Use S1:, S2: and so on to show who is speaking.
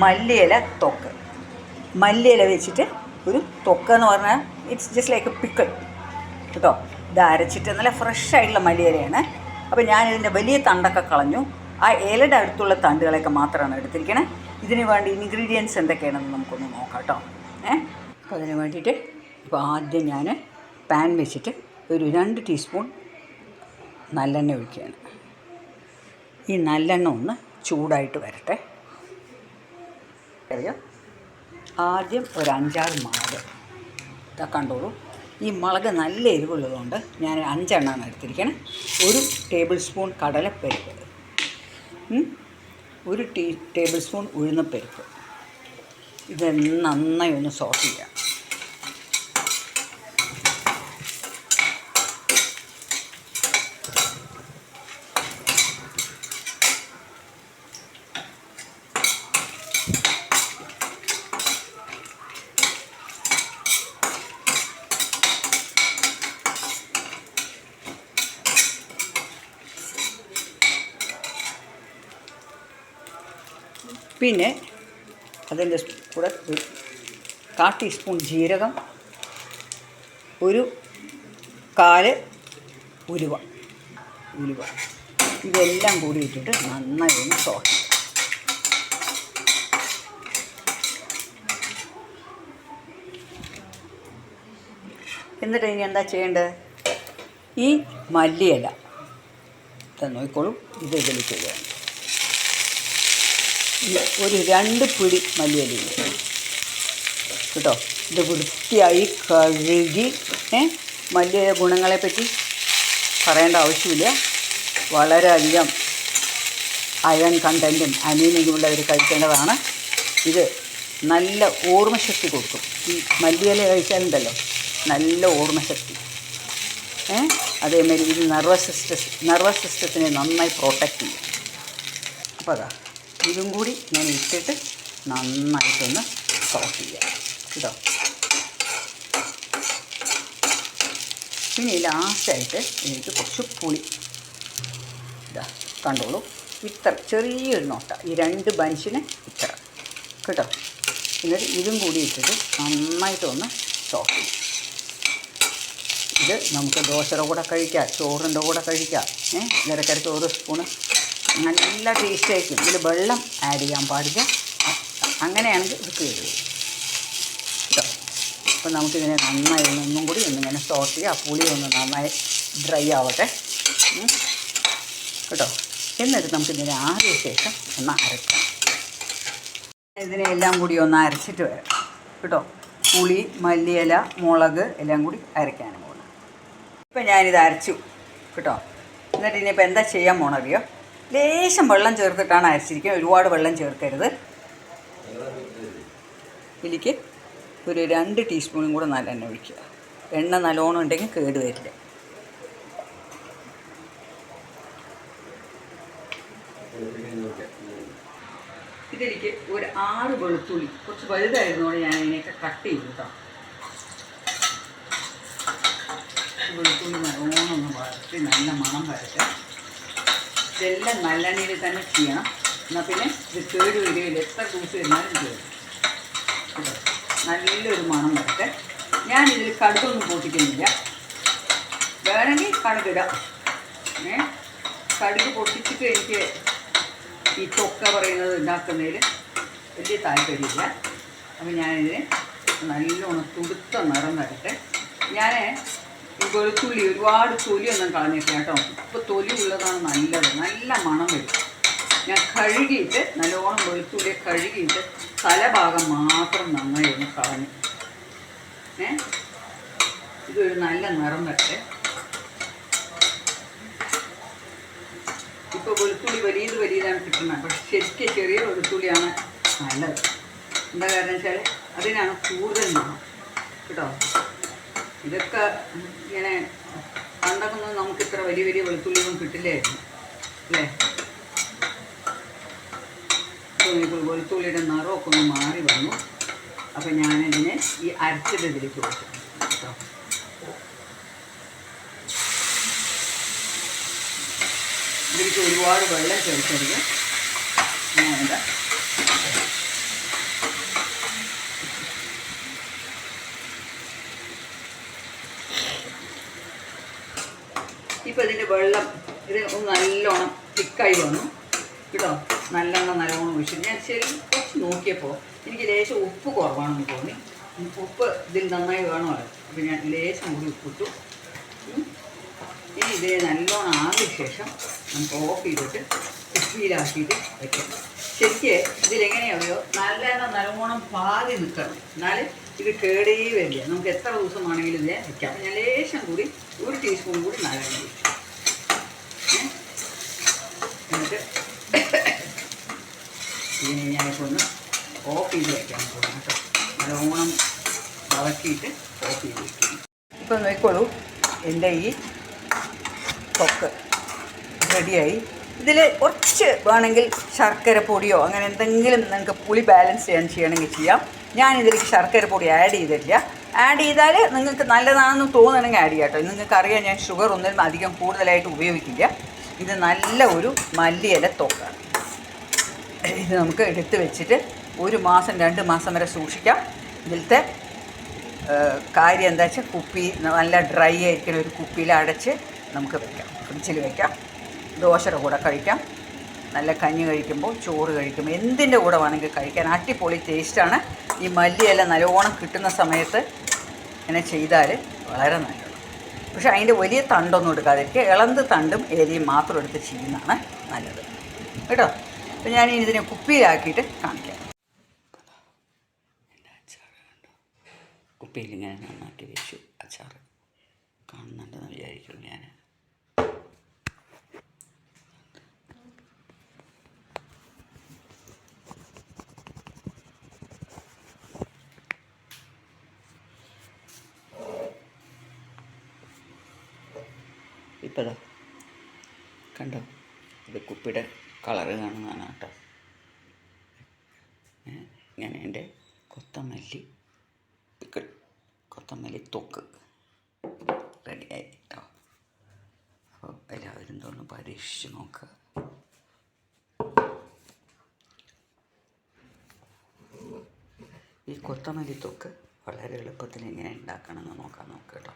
S1: മല്ലിയില തൊക്ക്. മല്ലിയില വെച്ചിട്ട് ഒരു തൊക്കെന്ന് പറഞ്ഞാൽ it's just like A pickle കേട്ടോ. ഇത് അരച്ചിട്ട് നല്ല ഫ്രഷായിട്ടുള്ള മല്ലിയിലയാണ്. അപ്പോൾ ഞാനിതിൻ്റെ വലിയ തണ്ടൊക്കെ കളഞ്ഞു. ആ ഇലയുടെ അടുത്തുള്ള തണ്ടുകളൊക്കെ മാത്രമാണ് എടുത്തിരിക്കണേ. ഇതിന് വേണ്ടി ഇൻഗ്രീഡിയൻസ് എന്തൊക്കെയാണെന്ന് നമുക്കൊന്ന് നോക്കാം കേട്ടോ. അപ്പോൾ അതിന് വേണ്ടിയിട്ട് ഇപ്പോൾ ആദ്യം ഞാൻ പാൻ വെച്ചിട്ട് ഒരു 2 ടീസ്പൂൺ നല്ലെണ്ണ ഒഴിക്കുകയാണ്. ഈ നല്ലെണ്ണ ഒന്ന് ചൂടായിട്ട് വരട്ടെ. അറിയോ, ആദ്യം ഒരു 5-6 മുളക് കണ്ടോളൂ. ഈ മുളക് നല്ല എരിവുള്ളതുകൊണ്ട് ഞാൻ 5 എണ്ണമാണ് എടുത്തിരിക്കണേ. 1 ടേബിൾ സ്പൂൺ കടലപ്പരിപ്പ്, 1 ടേബിൾ സ്പൂൺ ഉഴുന്നപ്പരിപ്പ്. ഇത് നന്നായി ഒന്ന് സോട്ട് ചെയ്യാം. പിന്നെ അതിൻ്റെ കൂടെ 1/4 ടീസ്പൂൺ ജീരകം, 1/4 ഉലുവ. ഇതെല്ലാം കൂടി ഇട്ടിട്ട് നന്നായി ഒന്ന് സോട്ട് ചെയ്യാം. എന്നിട്ട് ഇനി എന്താ ചെയ്യേണ്ടത്? ഈ മല്ലിയില നോക്കിക്കോളൂ, ഇത് ഇതിലേക്ക് ഇടുക. ഒരു 2 പിടി മല്ലിയില കേട്ടോ. ഇത് വൃത്തിയായി കഴുകി. മല്ലിയില ഗുണങ്ങളെപ്പറ്റി പറയേണ്ട ആവശ്യമില്ല. വളരെയധികം അയൺ കണ്ടൻറ്റും അനീമിയുമുള്ളവർ കഴിക്കേണ്ടതാണ്. ഇത് നല്ല ഓർമ്മശക്തി കൊടുക്കും. ഈ മല്ലിയില കഴിച്ചാലുണ്ടല്ലോ നല്ല ഓർമ്മശക്തി. അതേമാതിരി ഇത് നെർവസ് സിസ്റ്റത്തിനെ നന്നായി പ്രൊട്ടക്റ്റ് ചെയ്യും. അപ്പോൾ അതാ ഇതും കൂടി ഞാൻ ഇട്ടിട്ട് നന്നായിട്ടൊന്ന് സോട്ട് ചെയ്യാം കേട്ടോ. പിന്നെ ലാസ്റ്റായിട്ട് എനിക്ക് കുറച്ച് പുളി ഇതാ കണ്ടോളൂ. ഇത്ര ചെറിയൊരു നോട്ട, ഈ 2 ബഞ്ചിന് ഇത്ര കേട്ടോ. എന്നിട്ട് ഇതും കൂടി ഇട്ടിട്ട് നന്നായിട്ടൊന്ന് സോട്ട് ചെയ്യും. ഇത് നമുക്ക് ദോശയുടെ കൂടെ കഴിക്കാം, ചോറിൻ്റെ കൂടെ കഴിക്കാം. ഇടയ്ക്കിടയ്ക്ക് 1 സ്പൂണ് നല്ല ടേസ്റ്റ് ആയിരിക്കും. ഇതിൽ വെള്ളം ആഡ് ചെയ്യാൻ പാടില്ല. അങ്ങനെയാണെങ്കിൽ ഇത് കേടുവരും കേട്ടോ. അപ്പോൾ നമുക്കിതിനെ നന്നായി ഒന്നും കൂടി ഒന്നിങ്ങനെ സോട്ട് ചെയ്യുക. ആ പുളി ഒന്ന് നന്നായി ഡ്രൈ ആവട്ടെ കേട്ടോ. എന്നിട്ട് നമുക്കിതിനെ ആറിയ ശേഷം ഒന്ന് അരയ്ക്കാം. ഇതിനെല്ലാം കൂടി ഒന്ന് അരച്ചിട്ട് വരാം കേട്ടോ. പുളി, മല്ലിയില, മുളക് എല്ലാം കൂടി അരയ്ക്കാനും പോകുന്നു. ഇപ്പം ഞാനിത് അരച്ചു കേട്ടോ. എന്നിട്ട് ഇനിയിപ്പോൾ എന്താ ചെയ്യാൻ പോണറിയോ? ലേശം വെള്ളം ചേർത്തിട്ടാണ് അരച്ചിരിക്കുക. ഒരുപാട് വെള്ളം ചേർക്കരുത്. ഇതിലേക്ക് ഒരു 2 ടീസ്പൂണും കൂടെ നല്ലെണ്ണ ഒഴിക്കുക. എണ്ണ നല്ലോണം ഉണ്ടെങ്കിൽ കേട് വരില്ല. ഇതിലേക്ക് ഒരു 6 വെളുത്തുള്ളി, കുറച്ച് വലുതായിരുന്നോടെ ഞാൻ അതിനെയൊക്കെ കട്ട് ചെയ്തു കേട്ടോ. വെളുത്തുള്ളി നല്ലോണം ഒന്ന് വഴറ്റി നല്ല മണം വരട്ടെ. ഇതെല്ലാം നല്ലെണ്ണയിൽ തന്നെ ചെയ്യണം. എന്നാൽ പിന്നെ ഇത് കേട് വരികയില്ല. എത്ര ദിവസം ഇരുന്നാലും കേടും. നല്ലൊരു മണം വരട്ടെ. ഞാനിതിൽ കടുകൊന്നും പൊട്ടിക്കുന്നില്ല. വേണമെങ്കിൽ കടുകിടാം. കടുക് പൊട്ടിച്ചിട്ട് എനിക്ക് ഈ തൊക്ക പറയുന്നത് ഉണ്ടാക്കുന്നതിൽ വലിയ താല്പര്യമില്ല. അപ്പോൾ ഞാനിതിന് നല്ലോണം തുടുത്ത നിറം വരട്ടെ. ഞാൻ ഈ വെളുത്തുള്ളി ഒരുപാട് തൊലിയൊന്നും കളഞ്ഞിട്ടില്ല കേട്ടോ. ഇപ്പോൾ തൊലി ഉള്ളതാണ് നല്ലത്. നല്ല മണം വരും. ഞാൻ കഴുകിയിട്ട് നല്ലോണം വെളുത്തുള്ളിയെ കഴുകിയിട്ട് തലഭാഗം മാത്രം നന്നായി ഒന്ന് കളഞ്ഞു. ഇതൊരു നല്ല നിറം വരട്ടെ. ഇപ്പോൾ വെളുത്തുള്ളി വലിയതാണ് കിട്ടുന്നത്. പക്ഷെ ശരിക്കും ചെറിയ വെളുത്തുള്ളിയാണ് നല്ലത്. എന്താ കാരണം വെച്ചാൽ അതിനാണ് കൂടുതൽ മണം കേട്ടോ. ഇതൊക്കെ ഇങ്ങനെ പണ്ടൊക്കെ നമുക്കിത്ര വലിയ വെളുത്തുള്ളിയൊന്നും കിട്ടില്ലായിരുന്നു അല്ലേ. ഇപ്പോൾ വെളുത്തുള്ളിയുടെ നിറമൊക്കെ ഒന്ന് മാറി വന്നു. അപ്പോൾ ഞാനിതിനെ ഈ അരച്ചത് ഇതിലേക്ക് കൊടുത്തു കേട്ടോ. ഇതിലേക്ക് ഒരുപാട് വെള്ളം ചേർക്കരുത്. ഞാനിതാ ഇതിൻ്റെ വെള്ളം ഇത് ഒന്ന് നല്ലോണം തിക്കായി വന്നു കേട്ടോ. നല്ലോണം ഒഴിച്ചു. ഞാൻ ശരി കുറച്ച് നോക്കിയപ്പോൾ എനിക്ക് ലേശം ഉപ്പ് കുറവാണെന്ന് തോന്നി. ഉപ്പ് ഇതിൽ നന്നായി വേണമല്ലോ. അപ്പോൾ ഞാൻ ലേശം കൂടി ഉപ്പിട്ടു. ഇനി ഇത് നല്ലോണം ആകിയ ശേഷം നമുക്ക് ഓഫ് ചെയ്തിട്ട് കുപ്പിയിലാക്കിയിട്ട് വയ്ക്കാം. ശരിക്ക് ഇതിലെങ്ങനെയാവുമോ നല്ലോണം പാതി നിൽക്കണം. എന്നാൽ ഇത് കേടേ വരില്ല. നമുക്ക് എത്ര ദിവസം ആണെങ്കിലും ഇതിനെ വയ്ക്കാം. അപ്പം ഞാൻ ലേശം കൂടി 1 ടീസ്പൂൺ കൂടി നല്ലെണ്ണ ഒഴിച്ചു. എന്നിട്ട് ഇതിനെ ഞാനിപ്പോൾ ഒന്ന് ഓഫ് ചെയ്ത് വയ്ക്കാൻ പോകണം കേട്ടോ. നല്ലോണം ഇളക്കിയിട്ട് ഓഫ് ചെയ്ത് വയ്ക്കും. ഇപ്പം നോക്കിക്കോളൂ, എൻ്റെ ഈ തൊക്ക് റെഡിയായി. ഇതിൽ കുറച്ച് വേണമെങ്കിൽ ശർക്കര പൊടിയോ അങ്ങനെ എന്തെങ്കിലും നിങ്ങൾക്ക് പുളി ബാലൻസ് ചെയ്യണമെങ്കിൽ ചെയ്യാം. ഞാനിതിലേക്ക് ശർക്കര പൊടി ആഡ് ചെയ്തിട്ടില്ല. ആഡ് ചെയ്താൽ നിങ്ങൾക്ക് നല്ലതാണെന്ന് തോന്നണമെങ്കിൽ ആഡ് ചെയ്യാം കേട്ടോ. നിങ്ങൾക്കറിയാം ഞാൻ ഷുഗർ ഒന്നും അധികം കൂടുതലായിട്ട് ഉപയോഗിക്കില്ല. ഇത് നല്ല ഒരു മല്ലിയില തൊക്കാണ്. ഇത് നമുക്ക് എടുത്ത് വെച്ചിട്ട് 1 മാസം 2 മാസം വരെ സൂക്ഷിക്കാം. ഇതിലത്തെ കാര്യം എന്താ വെച്ചാൽ കുപ്പി നല്ല ഡ്രൈ ആയിരിക്കുന്ന ഒരു കുപ്പിയിൽ അടച്ച് നമുക്ക് വയ്ക്കാം, ഫ്രിഡ്ജിൽ വയ്ക്കാം. ദോശയുടെ കൂടെ കഴിക്കാം, നല്ല കഞ്ഞി കഴിക്കുമ്പോൾ, ചോറ് കഴിക്കുമ്പോൾ, എന്തിൻ്റെ കൂടെ വേണമെങ്കിൽ കഴിക്കാൻ അടിപൊളി ടേസ്റ്റാണ്. ഈ മല്ലിയെല്ലാം നല്ലോണം കിട്ടുന്ന സമയത്ത് ഇങ്ങനെ ചെയ്താൽ വളരെ നല്ലതാണ്. പക്ഷേ അതിൻ്റെ വലിയ തണ്ടൊന്നും എടുക്കാതിരിക്കുക. ഇളന്ത് തണ്ടും ഏരിയയും മാത്രം എടുത്ത് ചെയ്യുന്നതാണ് നല്ലത് കേട്ടോ. അപ്പോൾ ഞാൻ ഇതിനെ കുപ്പിയിലാക്കിയിട്ട് കാണിക്കാം. കുപ്പിയിൽ ഇങ്ങനെ നന്നാക്കി വെച്ചു. അച്ചാർ കാണുന്നുണ്ടെന്ന് വിചാരിക്കും ഞാൻ. ഇപ്പോൾ കണ്ടോ, ഇത് കുപ്പിയുടെ കളറ് കാണുന്നതാണ് കേട്ടോ. ഇങ്ങനെ എൻ്റെ കൊത്തമല്ലി തൊക്ക് റെഡിയായി കേട്ടോ. അപ്പോൾ എല്ലാവരും തോന്നുന്നു പരീക്ഷിച്ച് നോക്കുക. ഈ കൊത്തമല്ലി തൊക്ക് വളരെ എളുപ്പത്തിൽ എങ്ങനെ ഉണ്ടാക്കണമെന്ന് നോക്കാം കേട്ടോ.